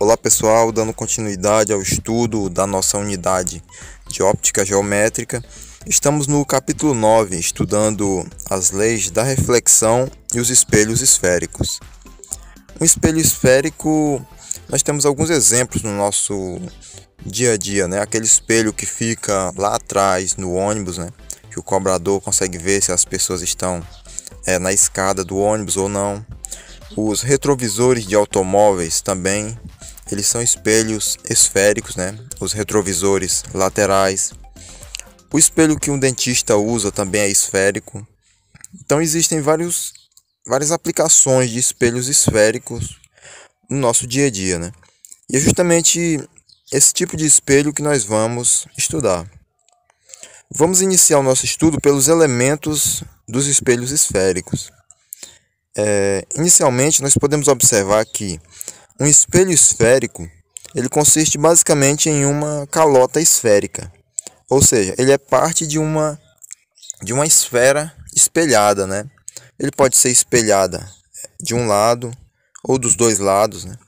Olá pessoal, dando continuidade ao estudo da nossa unidade de óptica geométrica, estamos no capítulo 9, estudando as leis da reflexão e os espelhos esféricos. Um espelho esférico, nós temos alguns exemplos no nosso dia a dia, né? Aquele espelho que fica lá atrás no ônibus, né? Que o cobrador consegue ver se as pessoas estão na escada do ônibus ou não. Os retrovisores de automóveis também, eles são espelhos esféricos, né? Os retrovisores laterais. O espelho que um dentista usa também é esférico. Então existem várias aplicações de espelhos esféricos no nosso dia a dia, né? E é justamente esse tipo de espelho que nós vamos estudar. Vamos iniciar o nosso estudo pelos elementos dos espelhos esféricos. Inicialmente, nós podemos observar que um espelho esférico, ele consiste basicamente em uma calota esférica, ou seja, ele é parte de uma esfera espelhada, né? Ele pode ser espelhada de um lado ou dos dois lados, né?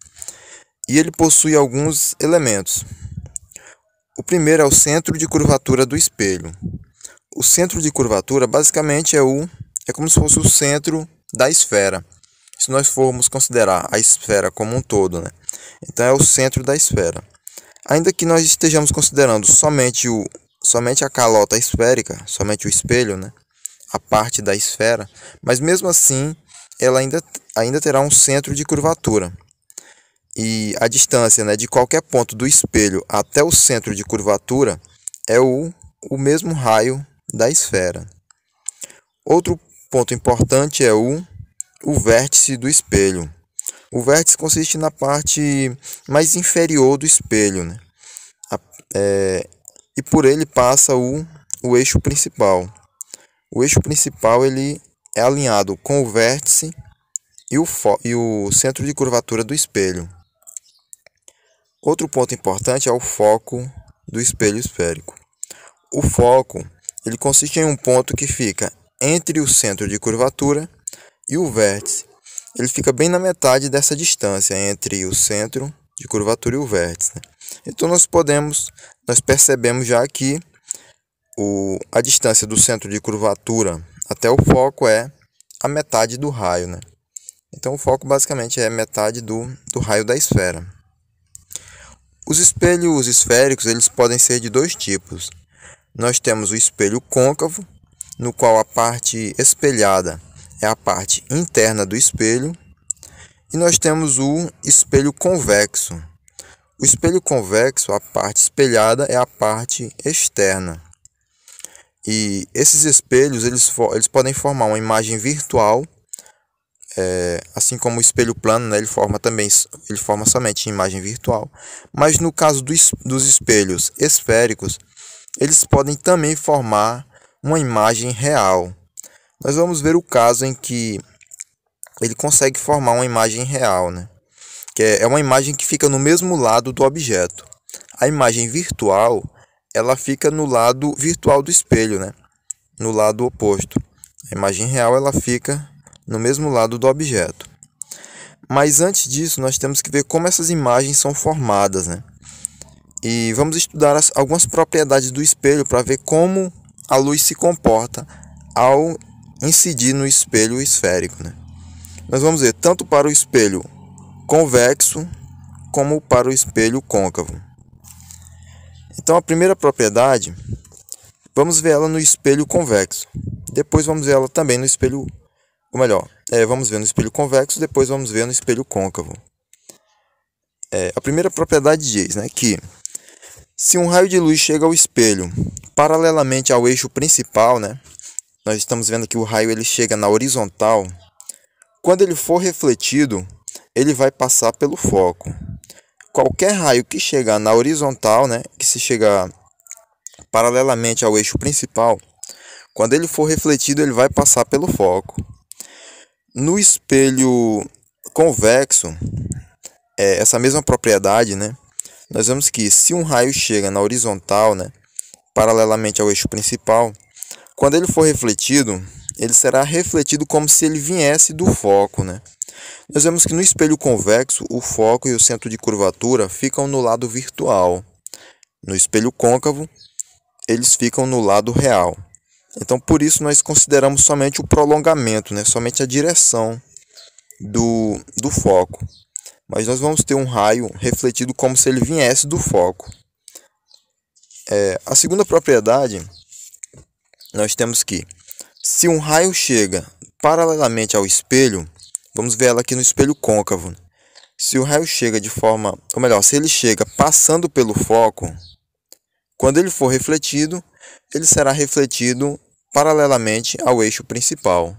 E ele possui alguns elementos. O primeiro é o centro de curvatura do espelho. O centro de curvatura basicamente é como se fosse o centro da esfera. Se nós formos considerar a esfera como um todo, né? Então é o centro da esfera. Ainda que nós estejamos considerando somente a calota esférica, somente o espelho, né? A parte da esfera, mas mesmo assim ela ainda terá um centro de curvatura. E a distância, né, de qualquer ponto do espelho até o centro de curvatura é o mesmo raio da esfera. Outro ponto importante é o vértice do espelho. O vértice consiste na parte mais inferior do espelho, né? E por ele passa o eixo principal. O eixo principal ele é alinhado com o vértice e o centro de curvatura do espelho. Outro ponto importante é o foco do espelho esférico. O foco ele consiste em um ponto que fica entre o centro de curvatura e o vértice. Ele fica bem na metade dessa distância entre o centro de curvatura e o vértice, né? Então nós percebemos já que a distância do centro de curvatura até o foco é a metade do raio, né? Então o foco basicamente é metade do raio da esfera. Os espelhos esféricos eles podem ser de dois tipos. Nós temos o espelho côncavo, no qual a parte espelhada é a parte interna do espelho, e nós temos o espelho convexo. O espelho convexo, a parte espelhada é a parte externa. E esses espelhos eles podem formar uma imagem virtual, assim como o espelho plano, né, ele forma somente imagem virtual. Mas no caso dos espelhos esféricos, eles podem também formar uma imagem real. Nós vamos ver o caso em que ele consegue formar uma imagem real, né? Que é uma imagem que fica no mesmo lado do objeto. A imagem virtual, ela fica no lado virtual do espelho, né? No lado oposto. A imagem real, ela fica no mesmo lado do objeto. Mas antes disso, nós temos que ver como essas imagens são formadas, né? E vamos estudar algumas propriedades do espelho para ver como a luz se comporta ao incidir no espelho esférico, né? Nós vamos ver tanto para o espelho convexo como para o espelho côncavo. Então a primeira propriedade, vamos ver ela no espelho convexo. Depois vamos ver ela também no espelho, ou melhor, vamos ver no espelho convexo, depois vamos ver no espelho côncavo. A primeira propriedade diz, né, que se um raio de luz chega ao espelho paralelamente ao eixo principal, né, nós estamos vendo que o raio ele chega na horizontal. Quando ele for refletido, ele vai passar pelo foco. Qualquer raio que chegar na horizontal, né, que se chegar paralelamente ao eixo principal, quando ele for refletido, ele vai passar pelo foco. No espelho convexo, essa mesma propriedade, né, nós vemos que se um raio chega na horizontal, né, paralelamente ao eixo principal, quando ele for refletido, ele será refletido como se ele viesse do foco, né? Nós vemos que no espelho convexo, o foco e o centro de curvatura ficam no lado virtual. No espelho côncavo, eles ficam no lado real. Então, por isso, nós consideramos somente o prolongamento, né? Somente a direção do foco. Mas nós vamos ter um raio refletido como se ele viesse do foco. A segunda propriedade, nós temos que, se um raio chega paralelamente ao espelho, vamos ver ela aqui no espelho côncavo. Se o raio chega de forma, ou melhor, se ele chega passando pelo foco, quando ele for refletido, ele será refletido paralelamente ao eixo principal.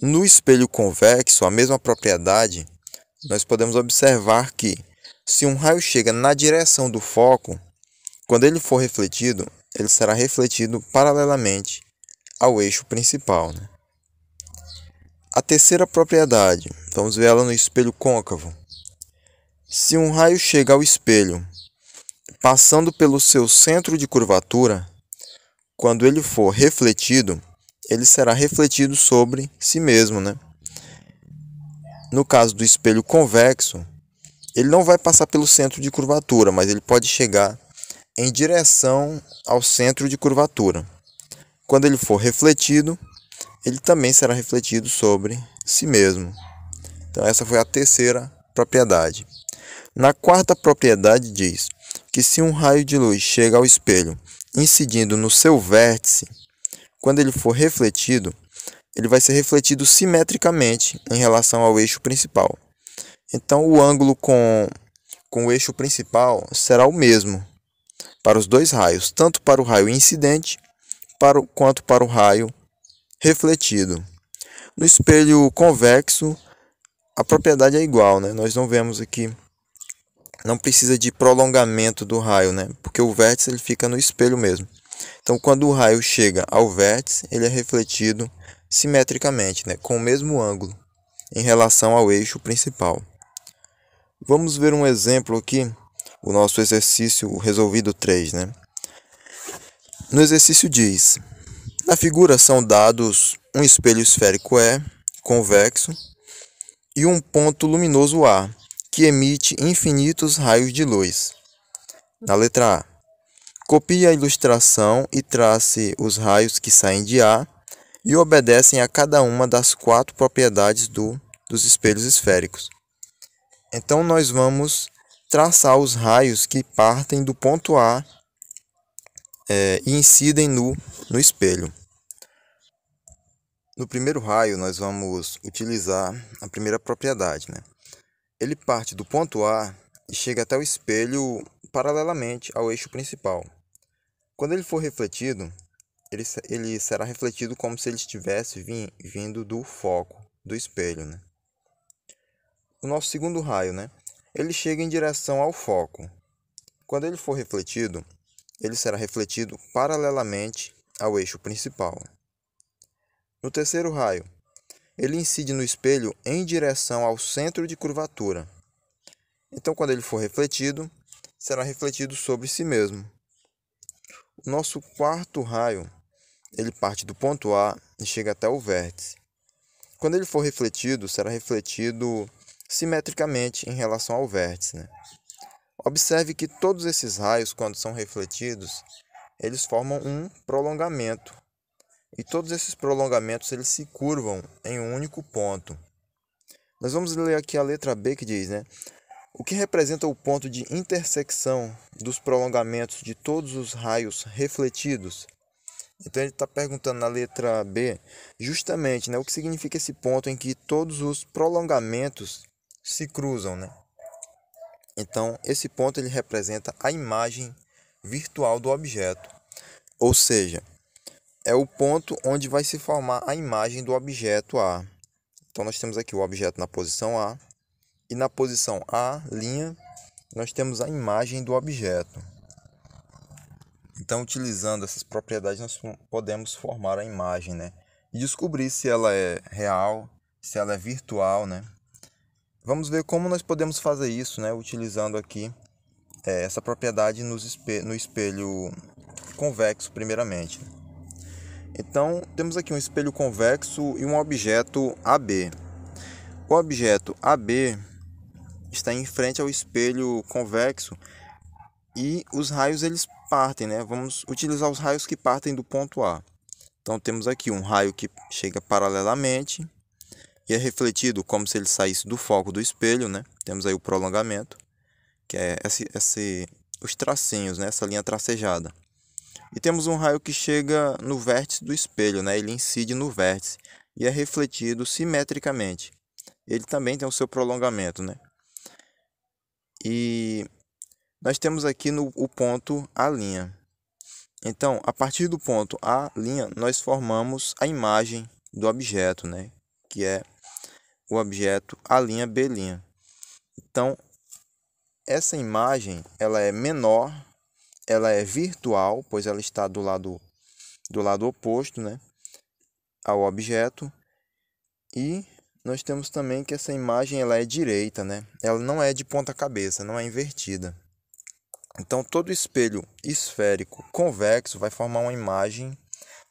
No espelho convexo, a mesma propriedade, nós podemos observar que, se um raio chega na direção do foco, quando ele for refletido, ele será refletido paralelamente ao eixo principal, né? A terceira propriedade, vamos ver ela no espelho côncavo. Se um raio chega ao espelho passando pelo seu centro de curvatura, quando ele for refletido, ele será refletido sobre si mesmo, né? No caso do espelho convexo, ele não vai passar pelo centro de curvatura, mas ele pode chegar em direção ao centro de curvatura. Quando ele for refletido, ele também será refletido sobre si mesmo. Então, essa foi a terceira propriedade. Na quarta propriedade diz que se um raio de luz chega ao espelho incidindo no seu vértice, quando ele for refletido, ele vai ser refletido simetricamente em relação ao eixo principal. Então, o ângulo com o eixo principal será o mesmo para os dois raios, tanto para o raio incidente quanto para o raio refletido. No espelho convexo, a propriedade é igual, né? Nós não vemos aqui, não precisa de prolongamento do raio, né? Porque o vértice ele fica no espelho mesmo. Então, quando o raio chega ao vértice, ele é refletido simetricamente, né? Com o mesmo ângulo em relação ao eixo principal. Vamos ver um exemplo aqui, o nosso exercício resolvido 3, né? No exercício diz: na figura são dados um espelho esférico E, convexo, e um ponto luminoso A, que emite infinitos raios de luz. Na letra A, copie a ilustração e trace os raios que saem de A e obedecem a cada uma das 4 propriedades dos espelhos esféricos. Então, nós vamos traçar os raios que partem do ponto A e incidem no espelho. No primeiro raio, nós vamos utilizar a primeira propriedade, né? Ele parte do ponto A e chega até o espelho paralelamente ao eixo principal. Quando ele for refletido, ele será refletido como se ele estivesse vindo do foco do espelho, né? O nosso segundo raio, né? Ele chega em direção ao foco. Quando ele for refletido, ele será refletido paralelamente ao eixo principal. No terceiro raio, ele incide no espelho em direção ao centro de curvatura. Então, quando ele for refletido, será refletido sobre si mesmo. O nosso quarto raio, ele parte do ponto A e chega até o vértice. Quando ele for refletido, será refletido simetricamente em relação ao vértice, né? Observe que todos esses raios, quando são refletidos, eles formam um prolongamento. E todos esses prolongamentos eles se curvam em um único ponto. Nós vamos ler aqui a letra B que diz, né? O que representa o ponto de intersecção dos prolongamentos de todos os raios refletidos? Então ele está perguntando na letra B justamente, né, o que significa esse ponto em que todos os prolongamentos se cruzam, né? Então esse ponto ele representa a imagem virtual do objeto, ou seja, é o ponto onde vai se formar a imagem do objeto A. Então nós temos aqui o objeto na posição A e na posição A', nós temos a imagem do objeto. Então, utilizando essas propriedades, nós podemos formar a imagem, né? E descobrir se ela é real, se ela é virtual, né? Vamos ver como nós podemos fazer isso, né? Utilizando aqui essa propriedade no espelho convexo, primeiramente. Então, temos aqui um espelho convexo e um objeto AB. O objeto AB está em frente ao espelho convexo e os raios eles partem, né? Vamos utilizar os raios que partem do ponto A. Então temos aqui um raio que chega paralelamente e é refletido como se ele saísse do foco do espelho, né? Temos aí o prolongamento, que é os tracinhos, né? Essa linha tracejada. E temos um raio que chega no vértice do espelho, né? Ele incide no vértice e é refletido simetricamente. Ele também tem o seu prolongamento, né? E nós temos aqui o ponto A'. Então, a partir do ponto A', nós formamos a imagem do objeto, né? Que é o objeto A'B'. Então, essa imagem ela é menor, ela é virtual, pois ela está do lado oposto, né, ao objeto. E nós temos também que essa imagem ela é direita, né? Ela não é de ponta cabeça, não é invertida. Então, todo espelho esférico convexo vai formar uma imagem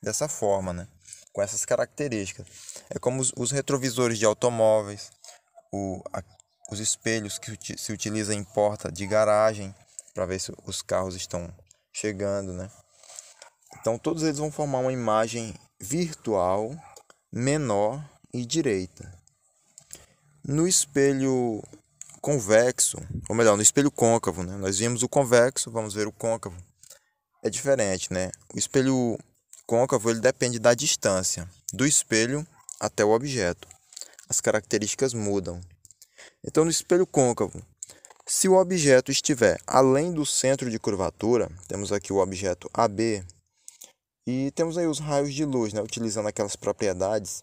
dessa forma, né? Com essas características. É como os retrovisores de automóveis, os espelhos que se utiliza em porta de garagem para ver se os carros estão chegando, né? Então, todos eles vão formar uma imagem virtual, menor e direita. No espelho convexo, ou melhor, no espelho côncavo, né? Nós vimos o convexo, vamos ver o côncavo. É diferente, né? O espelho côncavo ele depende da distância do espelho até o objeto. As características mudam. Então, no espelho côncavo, se o objeto estiver além do centro de curvatura, temos aqui o objeto AB, e temos aí os raios de luz, né? Utilizando aquelas propriedades,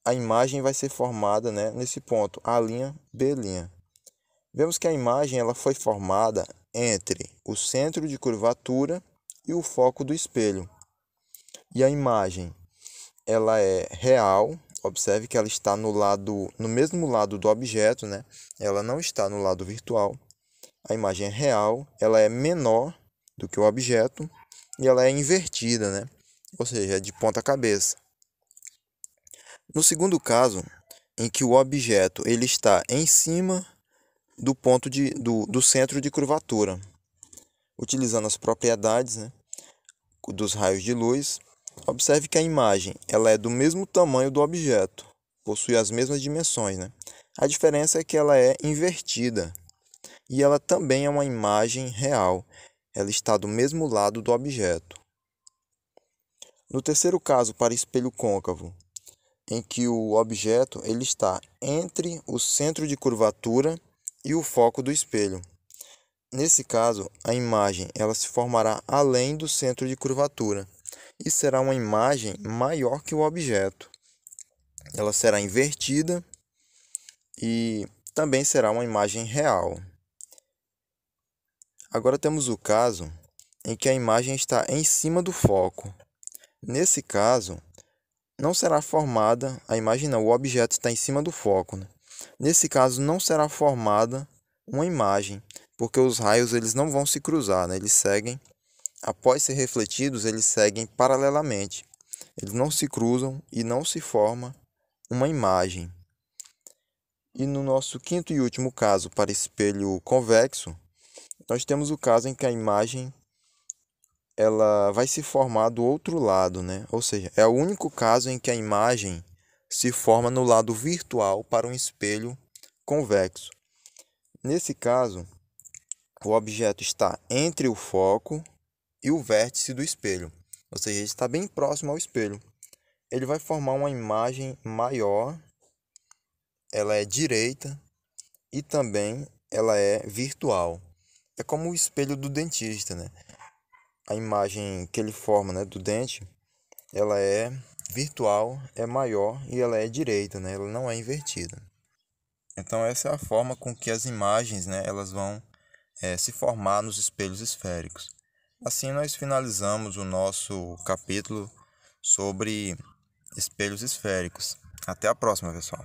a imagem vai ser formada, né, nesse ponto, A'B'. Vemos que a imagem ela foi formada entre o centro de curvatura e o foco do espelho. E a imagem ela é real. Observe que ela está no mesmo lado do objeto, né? Ela não está no lado virtual. A imagem é real, ela é menor do que o objeto e ela é invertida, né? Ou seja, é de ponta cabeça. No segundo caso, em que o objeto ele está em cima do ponto do centro de curvatura, utilizando as propriedades, né, dos raios de luz, observe que a imagem ela é do mesmo tamanho do objeto, possui as mesmas dimensões, né? A diferença é que ela é invertida e ela também é uma imagem real, ela está do mesmo lado do objeto. No terceiro caso, para espelho côncavo, em que o objeto ele está entre o centro de curvatura e o foco do espelho. Nesse caso, a imagem ela se formará além do centro de curvatura e será uma imagem maior que o objeto. Ela será invertida e também será uma imagem real. Agora temos o caso em que a imagem está em cima do foco. Nesse caso, não será formada, a imagem não, o objeto está em cima do foco, né? Nesse caso, não será formada uma imagem, porque os raios eles não vão se cruzar, né? Eles seguem, após ser refletidos, eles seguem paralelamente. Eles não se cruzam e não se forma uma imagem. E no nosso quinto e último caso, para espelho convexo, nós temos o caso em que a imagem ela vai se formar do outro lado, né? Ou seja, é o único caso em que a imagem se forma no lado virtual para um espelho convexo. Nesse caso, o objeto está entre o foco e o vértice do espelho, ou seja, ele está bem próximo ao espelho. Ele vai formar uma imagem maior, ela é direita e também ela é virtual. É como o espelho do dentista, né? A imagem que ele forma, né, do dente, ela é virtual, é maior e ela é direita, né? Ela não é invertida. Então essa é a forma com que as imagens, né, elas vão se formar nos espelhos esféricos. Assim nós finalizamos o nosso capítulo sobre espelhos esféricos. Até a próxima, pessoal.